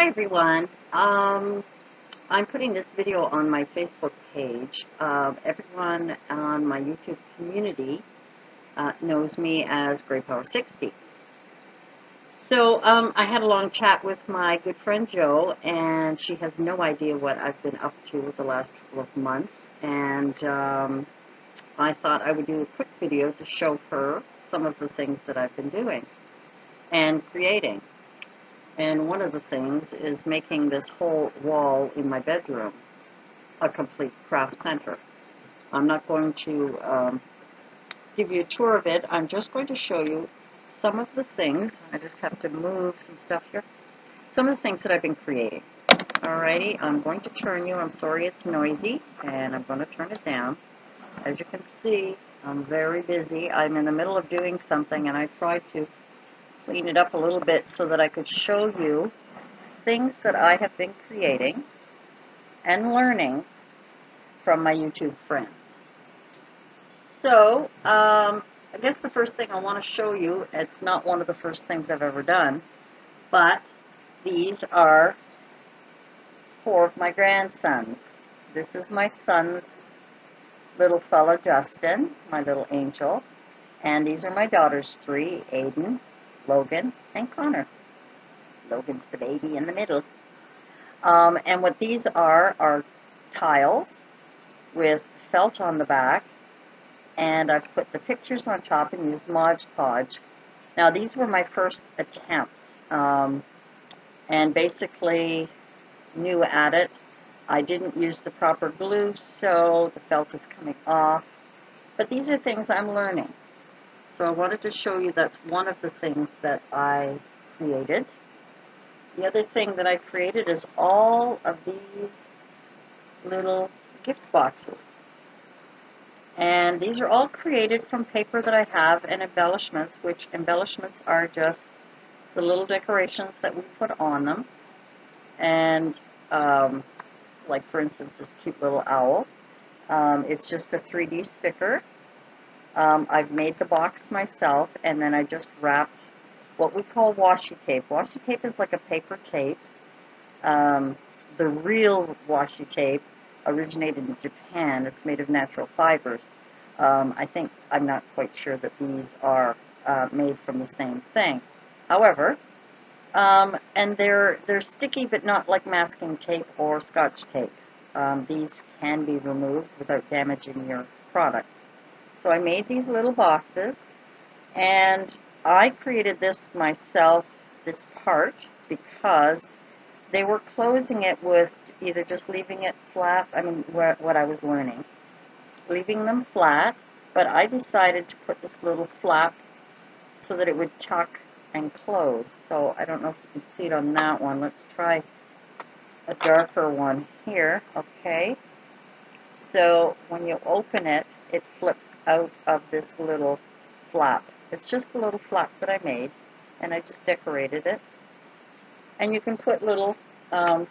Hi everyone. I'm putting this video on my Facebook page. Everyone on my YouTube community knows me as Great Power 60. So I had a long chat with my good friend Jo, and she has no idea what I've been up to the last couple of months. And I thought I would do a quick video to show her some of the things that I've been doing and creating. And one of the things is making this whole wall in my bedroom a complete craft center. I'm not going to give you a tour of it. I'm just going to show you some of the things. I just have to move some stuff here. Some of the things that I've been creating. Alrighty, I'm going to turn you. I'm sorry it's noisy, and I'm going to turn it down. As you can see, I'm very busy. I'm in the middle of doing something, and I tried to clean it up a little bit so that I could show you things that I have been creating and learning from my YouTube friends. So, I guess the first thing I want to show you, it's not one of the first things I've ever done, but these are 4 of my grandsons. This is my son's little fella, Justin, my little angel, and these are my daughter's 3, Aiden, Logan, and Connor. Logan's the baby in the middle. And what these are tiles with felt on the back, and I've put the pictures on top and used Mod Podge. Now these were my first attempts, and basically new at it. I didn't use the proper glue, so the felt is coming off. But these are things I'm learning. So I wanted to show you that's one of the things that I created. The other thing that I created is all of these little gift boxes. And these are all created from paper that I have and embellishments, which embellishments are just the little decorations that we put on them. And like for instance this cute little owl. It's just a 3D sticker. I've made the box myself, and then I just wrapped what we call washi tape. Washi tape is like a paper tape. The real washi tape originated in Japan. It's made of natural fibers. I'm not quite sure that these are made from the same thing. However, and they're sticky, but not like masking tape or Scotch tape. These can be removed without damaging your product. So I made these little boxes, and I created this myself, this part, because they were closing it with either just leaving it flat, what I was learning, leaving them flat, but I decided to put this little flap so that it would tuck and close. So I don't know if you can see it on that one. Let's try a darker one here. Okay. So when you open it, it flips out of this little flap. It's just a little flap that I made, and I just decorated it. And you can put little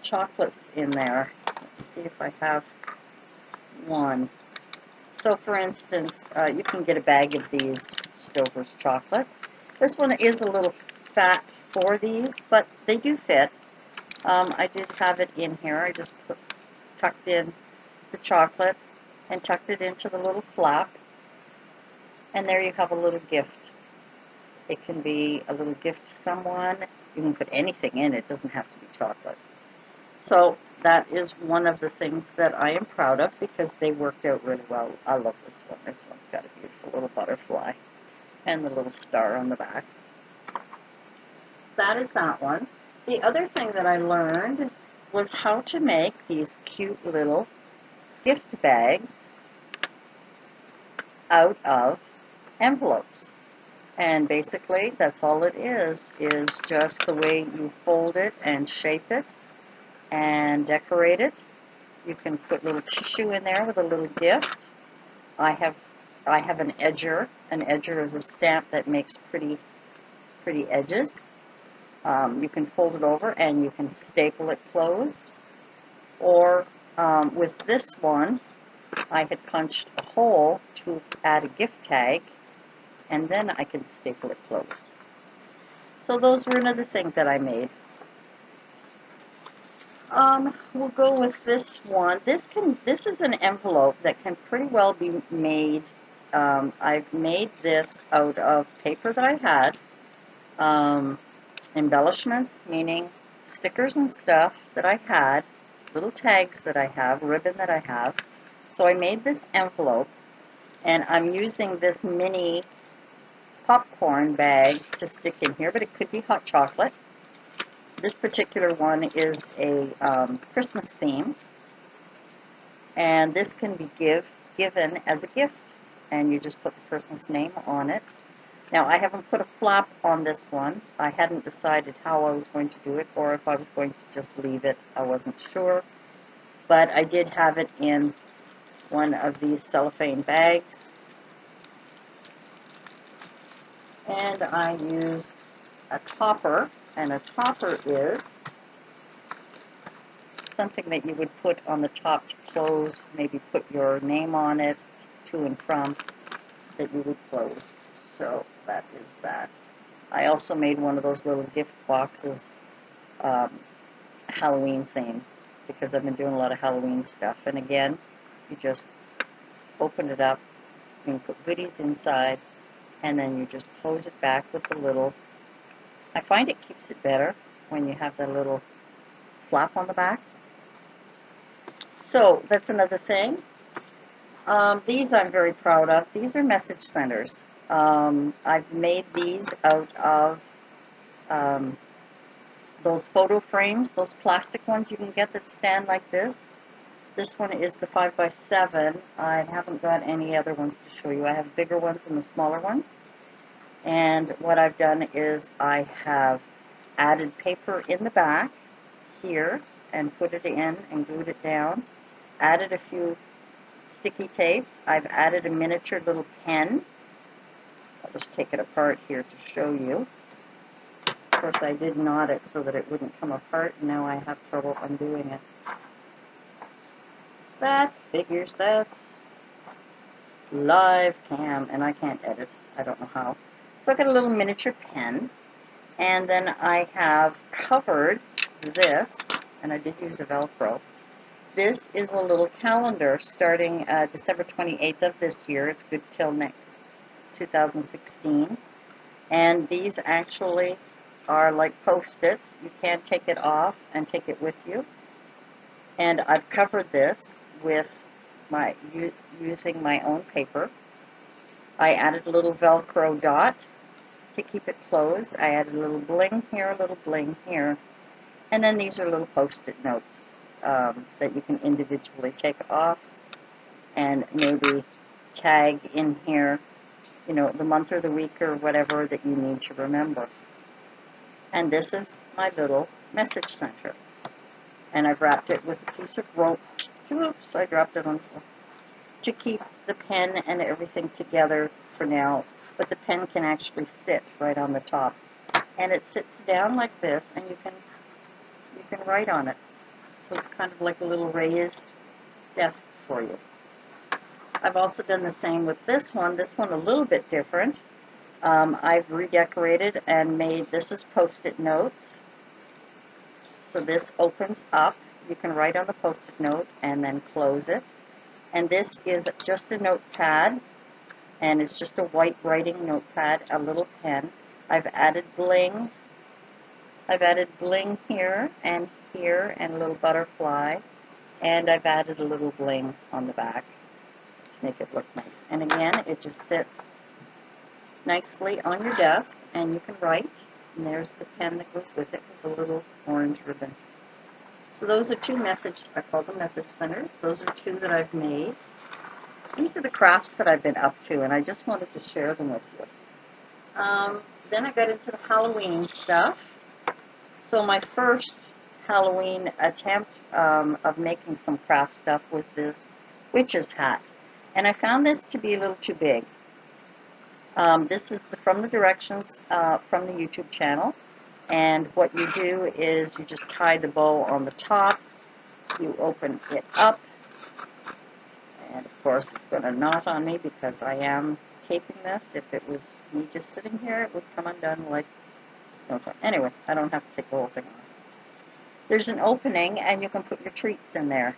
chocolates in there. Let's see if I have one. So for instance, you can get a bag of these Stover's chocolates. This one is a little fat for these, but they do fit. I did have it in here. I just tucked in the chocolate and tucked it into the little flap. And there you have a little gift. It can be a little gift to someone. You can put anything in it. It doesn't have to be chocolate. So that is one of the things that I am proud of because they worked out really well. I love this one. This one's got a beautiful little butterfly and the little star on the back. That is that one. The other thing that I learned was how to make these cute little gift bags out of envelopes. And basically that's all it is just the way you fold it and shape it and decorate it. You can put little tissue in there with a little gift. I have an edger. An edger is a stamp that makes pretty edges. You can fold it over and you can staple it closed. Or with this one, I had punched a hole to add a gift tag, and then I can staple it closed. So those were another thing that I made. We'll go with this one. This is an envelope that can pretty well be made. I've made this out of paper that I had, embellishments, meaning stickers and stuff that I had, little tags that I have, ribbon that I have. So I made this envelope, and I'm using this mini popcorn bag to stick in here, but it could be hot chocolate. This particular one is a Christmas theme, and this can be given as a gift, and you just put the person's name on it. Now, I haven't put a flap on this one. I hadn't decided how I was going to do it, or if I was going to just leave it. I wasn't sure, but I did have it in one of these cellophane bags, and I used a topper, and a topper is something that you would put on the top to close, maybe put your name on it, to and from, that you would close. So that is that. I also made one of those little gift boxes, Halloween theme, because I've been doing a lot of Halloween stuff. And again, you just open it up, you can put goodies inside, and then you just close it back with the little, I find it keeps it better when you have that little flap on the back. So that's another thing. These I'm very proud of. These are message centers. I've made these out of those photo frames, those plastic ones you can get that stand like this. This one is the 5x7. I haven't got any other ones to show you. I have bigger ones and the smaller ones. And what I've done is I have added paper in the back here and put it in and glued it down. Added a few sticky tapes. I've added a miniature little pen. I'll just take it apart here to show you. Of course, I did knot it so that it wouldn't come apart, and now I have trouble undoing it. That figures. That's live cam, and I can't edit. I don't know how. So I've got a little miniature pen, and then I have covered this, and I did use a Velcro. This is a little calendar starting December 28th of this year. It's good till next 2016. And these actually are like Post-its. You can take it off and take it with you. And I've covered this with using my own paper. I added a little Velcro dot to keep it closed. I added a little bling here, a little bling here. And then these are little Post-it notes that you can individually take off and maybe tag in here, you know, the month or the week or whatever that you need to remember. And this is my little message center. And I've wrapped it with a piece of rope. Oops, I dropped it on the floor. To keep the pen and everything together for now. But the pen can actually sit right on the top. And it sits down like this, and you can write on it. So it's kind of like a little raised desk for you. I've also done the same with this one a little bit different. I've redecorated and made, this is Post-it notes. So this opens up. You can write on the Post-it note and then close it. And this is just a notepad, and it's just a white writing notepad, a little pen. I've added bling. I've added bling here and a little butterfly, and I've added a little bling on the back to make it look nice. And again, it just sits nicely on your desk, and you can write, and there's the pen that goes with it with a little orange ribbon. So those are two I call them message centers. Those are two that I've made. These are the crafts that I've been up to, and I just wanted to share them with you. Then I got into the Halloween stuff. So my first Halloween attempt of making some craft stuff was this witch's hat. And I found this to be a little too big. This is from the directions from the YouTube channel. And what you do is you just tie the bow on the top. You open it up. And of course it's going to knot on me because I am taping this. If it was me just sitting here, it would come undone like no time. Anyway, I don't have to take the whole thing off. there's an opening and you can put your treats in there.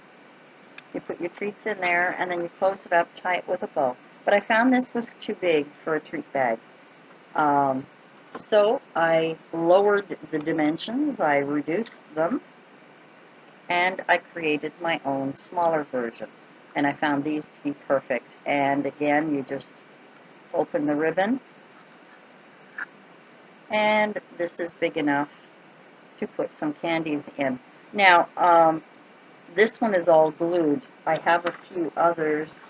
You put your treats in there and then you close it up, tie it with a bow. But I found this was too big for a treat bag. So I lowered the dimensions, I reduced them, and I created my own smaller version. And I found these to be perfect. And again, you just open the ribbon, and this is big enough to put some candies in. Now, this one is all glued. I have a few others.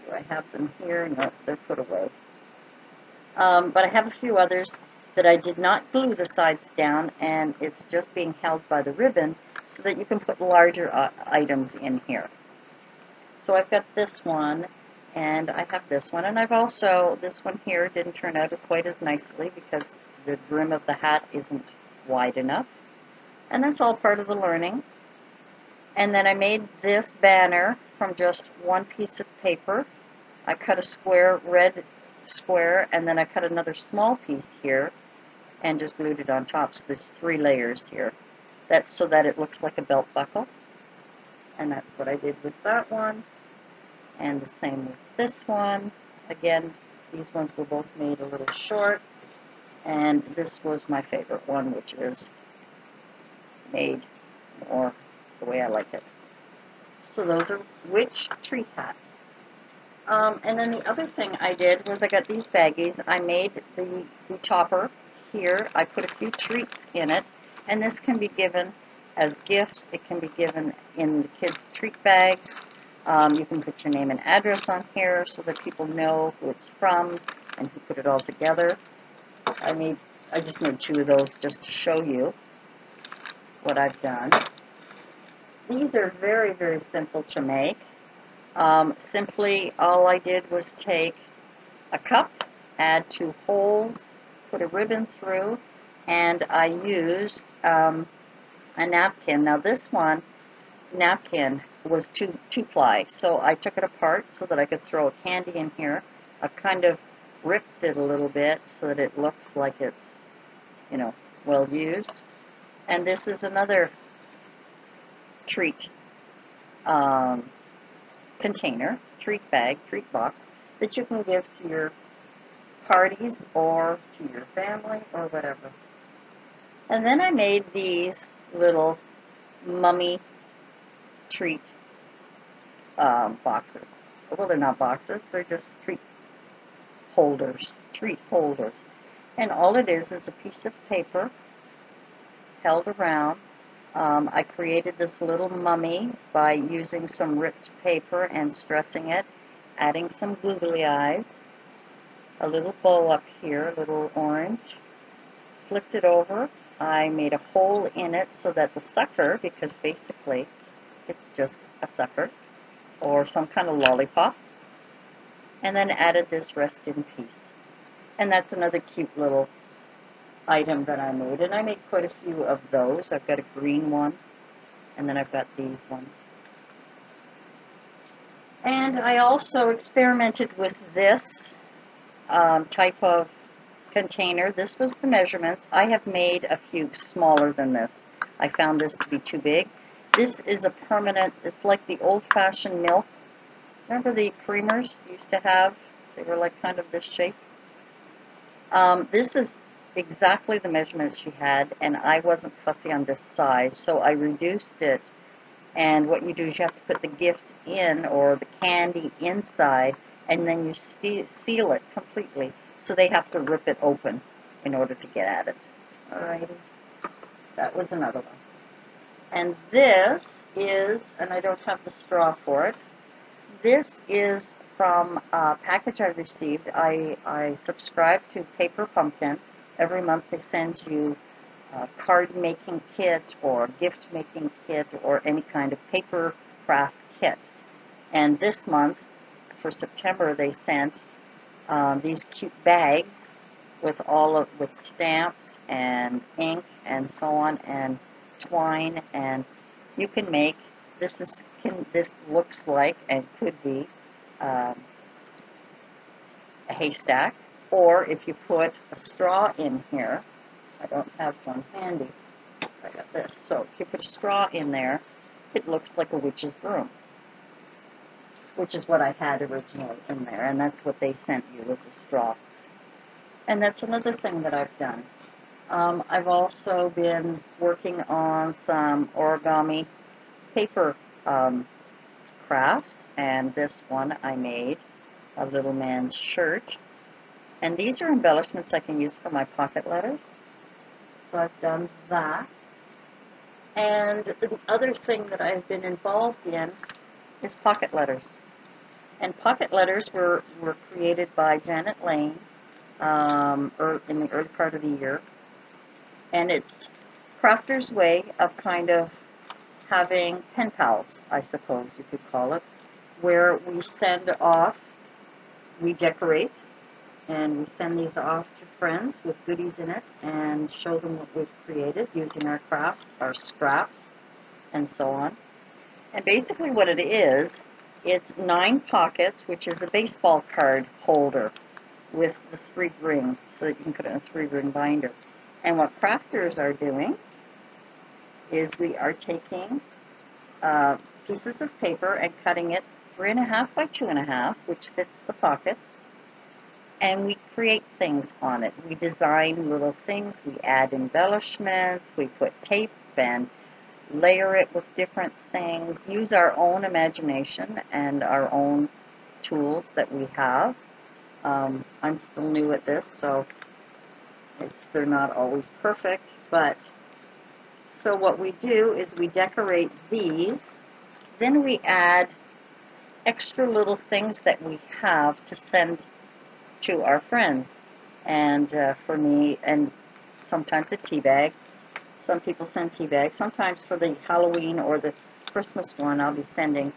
Do I have them here? No, they're put away. But I have a few others that I did not glue the sides down, and it's just being held by the ribbon so that you can put larger items in here. So I've got this one, and I have this one, and I've also, this one here didn't turn out quite as nicely because the brim of the hat isn't wide enough, and that's all part of the learning. And then I made this banner from just one piece of paper. I cut a square, red square, and then I cut another small piece here and just glued it on top. So there's 3 layers here. That's so that it looks like a belt buckle. And that's what I did with that one. And the same with this one. Again, these ones were both made a little short. And this was my favorite one, which is made more the way I like it. So those are witch tree hats. And then the other thing I did was I got these baggies. I made the topper here. I put a few treats in it, and this can be given as gifts. It can be given in the kids' treat bags. You can put your name and address on here so that people know who it's from and who put it all together. I just made 2 of those just to show you what I've done. These are very, very simple to make. Simply, all I did was take a cup, add 2 holes, put a ribbon through, and I used a napkin. Now this one, napkin, was 2-ply, so I took it apart so that I could throw a candy in here. I've kind of ripped it a little bit so that it looks like it's, you know, well used. And this is another treat container, treat bag, treat box, that you can give to your parties or to your family or whatever. And then I made these little mummy treat boxes. Well, they're not boxes, they're just treat holders. And all it is a piece of paper held around. I created this little mummy by using some ripped paper and stressing it, adding some googly eyes, a little bow up here, a little orange, flipped it over. I made a hole in it so that the sucker, because basically it's just a sucker or some kind of lollipop, and then added this rest in peace. And that's another cute little item that I made, and I made quite a few of those. I've got a green one, and then I've got these ones. And I also experimented with this type of container. This was the measurements. I have made a few smaller than this. I found this to be too big. This is a permanent, it's like the old-fashioned milk. Remember the creamers you used to have? They were like kind of this shape. This is exactly the measurements she had, and I wasn't fussy on this size, so I reduced it. And what you do is you have to put the gift in, or the candy inside, and then you seal it completely. So they have to rip it open in order to get at it. Alrighty, that was another one. And this is, and I don't have the straw for it, this is from a package I received. I subscribe to Paper Pumpkin. Every month they send you a card making kit or gift making kit or any kind of paper craft kit. And this month, for September, they sent these cute bags with with stamps and ink and so on, and twine, and you can make this looks like and could be a haystack, or if you put a straw in here, I don't have one handy, I got this. So if you put a straw in there, it looks like a witch's broom, which is what I had originally in there, and that's what they sent you, was a straw. And that's another thing that I've done. I've also been working on some origami paper crafts, and this one I made a little man's shirt. And these are embellishments I can use for my pocket letters. So I've done that. And the other thing that I've been involved in is pocket letters. And pocket letters were created by Janet Lane in the early part of the year. And it's crafters' way of kind of having pen pals, I suppose you could call it, where we send off, we decorate, and we send these off to friends with goodies in it and show them what we've created using our crafts, our scraps, and so on. And basically what it is, it's 9 pockets, which is a baseball card holder with the 3-ring, so that you can put it in a 3-ring binder. And what crafters are doing is we are taking pieces of paper and cutting it 3.5 by 2.5, which fits the pockets, and we create things on it. We design little things, we add embellishments, we put tape and layer it with different things, use our own imagination and our own tools that we have. I'm still new at this, so they're not always perfect, but so what we do is we decorate these, then we add extra little things that we have to send to our friends. And for me, and sometimes a tea bag. Some people send tea bags. Sometimes for the Halloween or the Christmas one, I'll be sending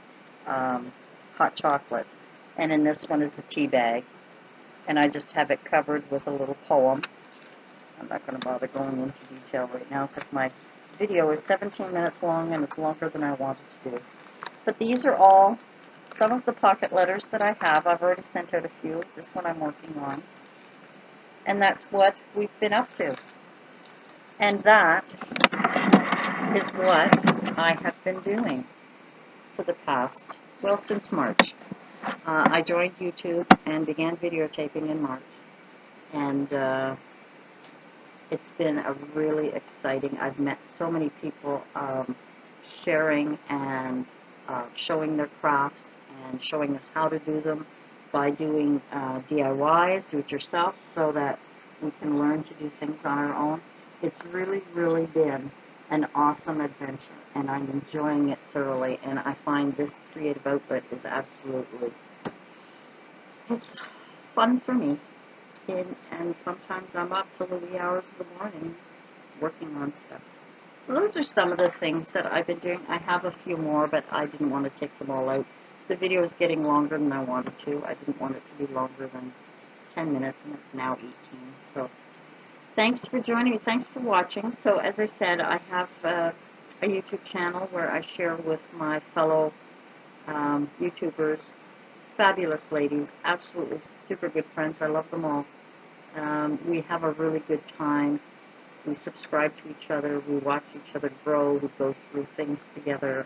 hot chocolate. And in this one is a tea bag. And I just have it covered with a little poem. I'm not going to bother going into detail right now because my video is 17 minutes long and it's longer than I wanted to do. But these are all some of the pocket letters that I have. I've already sent out a few. This one I'm working on. And that's what we've been up to. And that is what I have been doing for the past, well, since March. I joined YouTube and began videotaping in March. And it's been a really exciting, I've met so many people sharing and showing their crafts and showing us how to do them by doing DIYs, do-it-yourself, so that we can learn to do things on our own. It's really, really been an awesome adventure, and I'm enjoying it thoroughly, and I find this creative outlet is absolutely, it's fun for me. And sometimes I'm up till the wee hours of the morning working on stuff. So those are some of the things that I've been doing. I have a few more, but I didn't want to take them all out. The video is getting longer than I wanted to. I didn't want it to be longer than 10 minutes, and it's now 18. So thanks for joining me. Thanks for watching. So as I said, I have a YouTube channel where I share with my fellow YouTubers, fabulous ladies, absolutely super good friends. I love them all. We have a really good time. We subscribe to each other. We watch each other grow. We go through things together.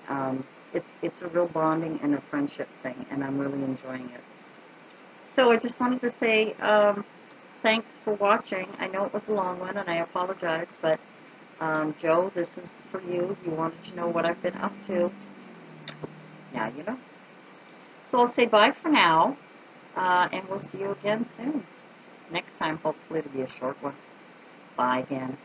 It's a real bonding and a friendship thing, and I'm really enjoying it. So I just wanted to say thanks for watching. I know it was a long one, and I apologize, but Joe, this is for you. You wanted to know what I've been up to. Now you know. So I'll say bye for now, and we'll see you again soon. Next time, hopefully it'll be a short one. Bye again.